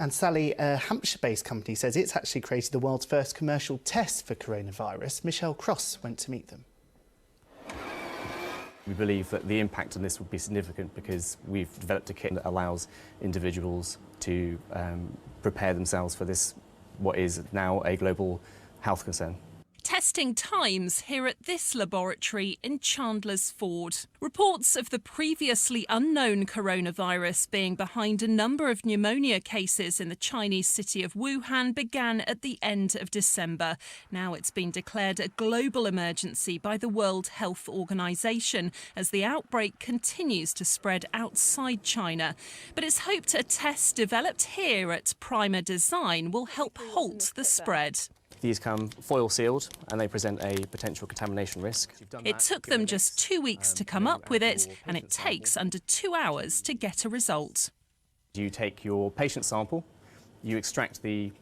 And Sally, a Hampshire-based company, says it's actually created the world's first commercial test for coronavirus. Michelle Cross went to meet them. We believe that the impact on this would be significant because we've developed a kit that allows individuals to prepare themselves for this, what is now a global health concern. Testing times here at this laboratory in Chandler's Ford. Reports of the previously unknown coronavirus being behind a number of pneumonia cases in the Chinese city of Wuhan began at the end of December. Now it's been declared a global emergency by the World Health Organization as the outbreak continues to spread outside China. But it's hoped a test developed here at Primerdesign will help halt the spread. These come foil sealed and they present a potential contamination risk. It took them just 2 weeks to come up with it, and it takes under 2 hours to get a result. You take your patient sample, you extract the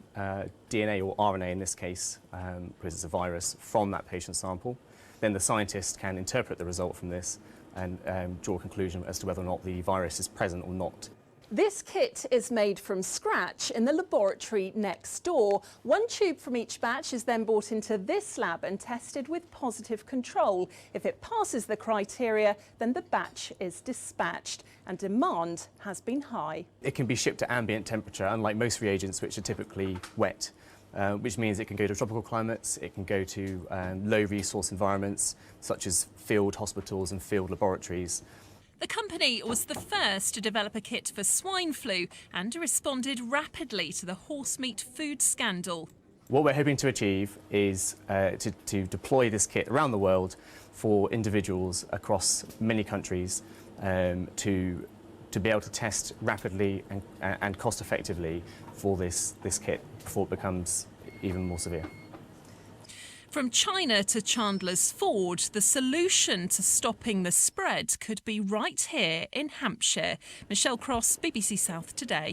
DNA or RNA in this case, because it's a virus, from that patient sample. Then the scientist can interpret the result from this and draw a conclusion as to whether or not the virus is present or not. This kit is made from scratch in the laboratory next door. One tube from each batch is then brought into this lab and tested with positive control. If it passes the criteria, then the batch is dispatched, and demand has been high. It can be shipped at ambient temperature, unlike most reagents which are typically wet, which means it can go to tropical climates, it can go to low resource environments such as field hospitals and field laboratories. The company was the first to develop a kit for swine flu and responded rapidly to the horse meat food scandal. What we're hoping to achieve is to deploy this kit around the world for individuals across many countries to be able to test rapidly and cost effectively for this kit before it becomes even more severe. From China to Chandler's Ford, the solution to stopping the spread could be right here in Hampshire. Michelle Cross, BBC South Today.